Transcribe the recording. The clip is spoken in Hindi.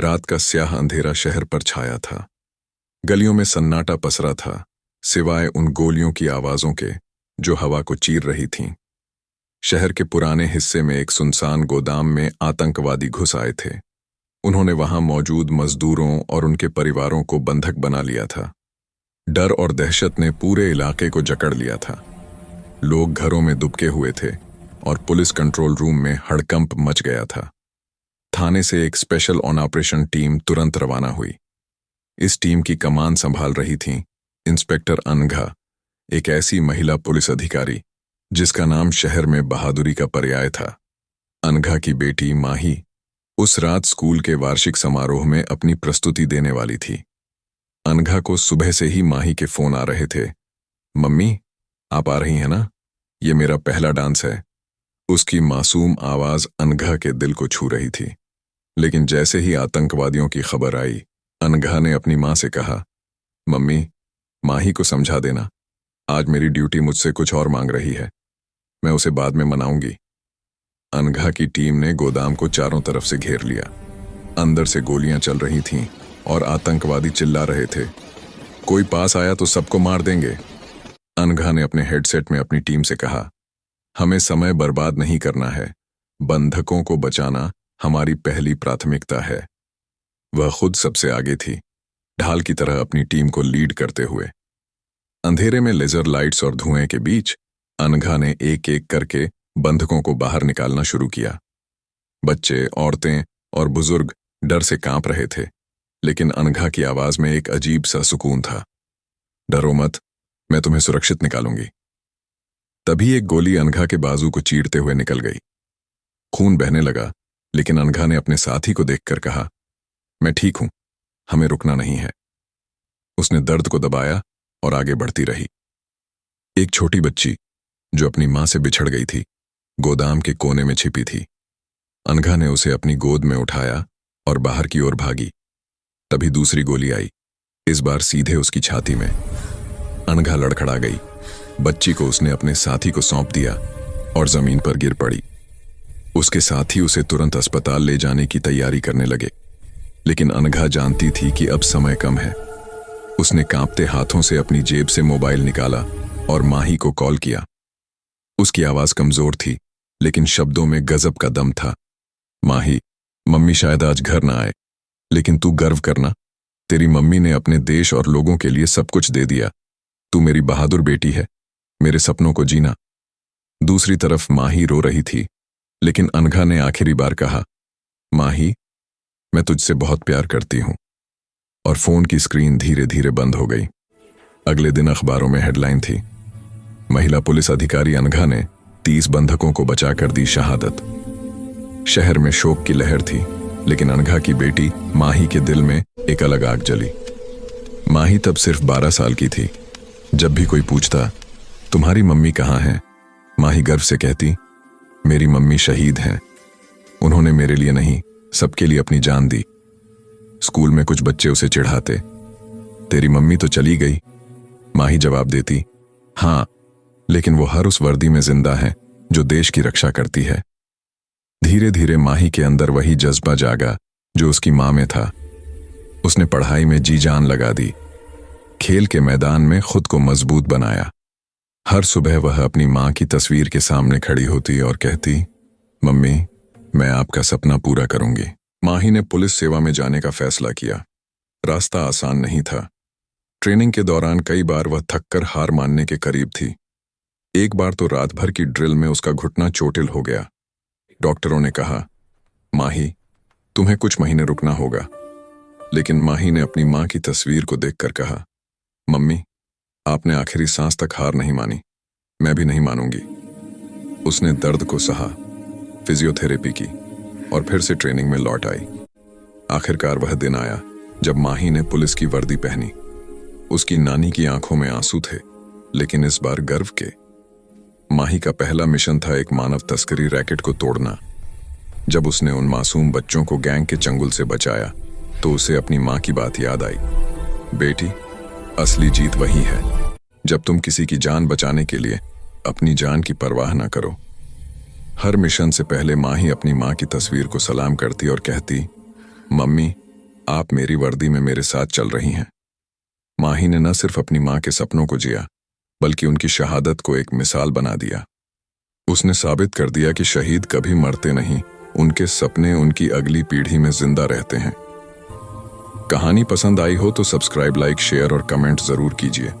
रात का स्याह अंधेरा शहर पर छाया था। गलियों में सन्नाटा पसरा था, सिवाय उन गोलियों की आवाजों के जो हवा को चीर रही थीं। शहर के पुराने हिस्से में एक सुनसान गोदाम में आतंकवादी घुस आए थे। उन्होंने वहां मौजूद मजदूरों और उनके परिवारों को बंधक बना लिया था। डर और दहशत ने पूरे इलाके को जकड़ लिया था। लोग घरों में दुबके हुए थे और पुलिस कंट्रोल रूम में हड़कंप मच गया था। थाने से एक स्पेशल ऑपरेशन टीम तुरंत रवाना हुई। इस टीम की कमान संभाल रही थी इंस्पेक्टर अनघा, एक ऐसी महिला पुलिस अधिकारी जिसका नाम शहर में बहादुरी का पर्याय था। अनघा की बेटी माही उस रात स्कूल के वार्षिक समारोह में अपनी प्रस्तुति देने वाली थी। अनघा को सुबह से ही माही के फोन आ रहे थे। मम्मी, आप आ रही हैं ना? ये मेरा पहला डांस है। उसकी मासूम आवाज अनघा के दिल को छू रही थी। लेकिन जैसे ही आतंकवादियों की खबर आई, अनघा ने अपनी मां से कहा, मम्मी, माही को समझा देना, आज मेरी ड्यूटी मुझसे कुछ और मांग रही है। मैं उसे बाद में मनाऊंगी। अनघा की टीम ने गोदाम को चारों तरफ से घेर लिया। अंदर से गोलियां चल रही थीं और आतंकवादी चिल्ला रहे थे, कोई पास आया तो सबको मार देंगे। अनघा ने अपने हेडसेट में अपनी टीम से कहा, हमें समय बर्बाद नहीं करना है, बंधकों को बचाना हमारी पहली प्राथमिकता है। वह खुद सबसे आगे थी, ढाल की तरह अपनी टीम को लीड करते हुए। अंधेरे में लेजर लाइट्स और धुएं के बीच अनघा ने एक एक करके बंधकों को बाहर निकालना शुरू किया। बच्चे, औरतें और बुजुर्ग डर से कांप रहे थे, लेकिन अनघा की आवाज में एक अजीब सा सुकून था। डरो मत, मैं तुम्हें सुरक्षित निकालूंगी। तभी एक गोली अनघा के बाजू को चीरते हुए निकल गई। खून बहने लगा, लेकिन अनघा ने अपने साथी को देखकर कहा, मैं ठीक हूं, हमें रुकना नहीं है। उसने दर्द को दबाया और आगे बढ़ती रही। एक छोटी बच्ची जो अपनी मां से बिछड़ गई थी, गोदाम के कोने में छिपी थी। अनघा ने उसे अपनी गोद में उठाया और बाहर की ओर भागी। तभी दूसरी गोली आई, इस बार सीधे उसकी छाती में। अनघा लड़खड़ा गई। बच्ची को उसने अपने साथी को सौंप दिया और जमीन पर गिर पड़ी। उसके साथी उसे तुरंत अस्पताल ले जाने की तैयारी करने लगे, लेकिन अनघा जानती थी कि अब समय कम है। उसने कांपते हाथों से अपनी जेब से मोबाइल निकाला और माही को कॉल किया। उसकी आवाज कमजोर थी, लेकिन शब्दों में गजब का दम था। माही, मम्मी शायद आज घर ना आए, लेकिन तू गर्व करना, तेरी मम्मी ने अपने देश और लोगों के लिए सब कुछ दे दिया। तू मेरी बहादुर बेटी है, मेरे सपनों को जीना। दूसरी तरफ माही रो रही थी, लेकिन अनघा ने आखिरी बार कहा, माही, मैं तुझसे बहुत प्यार करती हूं। और फोन की स्क्रीन धीरे धीरे बंद हो गई। अगले दिन अखबारों में हेडलाइन थी, महिला पुलिस अधिकारी अनघा ने 30 बंधकों को बचाकर दी शहादत। शहर में शोक की लहर थी, लेकिन अनघा की बेटी माही के दिल में एक अलग आग जली। माही तब सिर्फ 12 साल की थी। जब भी कोई पूछता, तुम्हारी मम्मी कहाँ है, माही गर्व से कहती, मेरी मम्मी शहीद हैं। उन्होंने मेरे लिए नहीं, सबके लिए अपनी जान दी। स्कूल में कुछ बच्चे उसे चिढ़ाते, तेरी मम्मी तो चली गई। माही जवाब देती, हाँ, लेकिन वो हर उस वर्दी में जिंदा है जो देश की रक्षा करती है। धीरे धीरे माही के अंदर वही जज्बा जागा जो उसकी मां में था। उसने पढ़ाई में जी जान लगा दी, खेल के मैदान में खुद को मजबूत बनाया। हर सुबह वह अपनी मां की तस्वीर के सामने खड़ी होती और कहती, मम्मी, मैं आपका सपना पूरा करूंगी। माही ने पुलिस सेवा में जाने का फैसला किया। रास्ता आसान नहीं था। ट्रेनिंग के दौरान कई बार वह थककर हार मानने के करीब थी। एक बार तो रात भर की ड्रिल में उसका घुटना चोटिल हो गया। डॉक्टरों ने कहा, माही, तुम्हें कुछ महीने रुकना होगा। लेकिन माही ने अपनी मां की तस्वीर को देखकर कहा, मम्मी, आपने आखिरी सांस तक हार नहीं मानी, मैं भी नहीं मानूंगी। उसने दर्द को सहा, फिजियोथेरेपी की और फिर से ट्रेनिंग में लौट आई। आखिरकार वह दिन आया जब माही ने पुलिस की वर्दी पहनी। उसकी नानी की आंखों में आंसू थे, लेकिन इस बार गर्व के। माही का पहला मिशन था एक मानव तस्करी रैकेट को तोड़ना। जब उसने उन मासूम बच्चों को गैंग के चंगुल से बचाया, तो उसे अपनी मां की बात याद आई, बेटी, असली जीत वही है जब तुम किसी की जान बचाने के लिए अपनी जान की परवाह ना करो। हर मिशन से पहले माही अपनी मां की तस्वीर को सलाम करती और कहती, मम्मी, आप मेरी वर्दी में मेरे साथ चल रही हैं। माही ने न सिर्फ अपनी मां के सपनों को जिया, बल्कि उनकी शहादत को एक मिसाल बना दिया। उसने साबित कर दिया कि शहीद कभी मरते नहीं, उनके सपने उनकी अगली पीढ़ी में जिंदा रहते हैं। कहानी पसंद आई हो तो सब्सक्राइब, लाइक, शेयर और कमेंट जरूर कीजिए।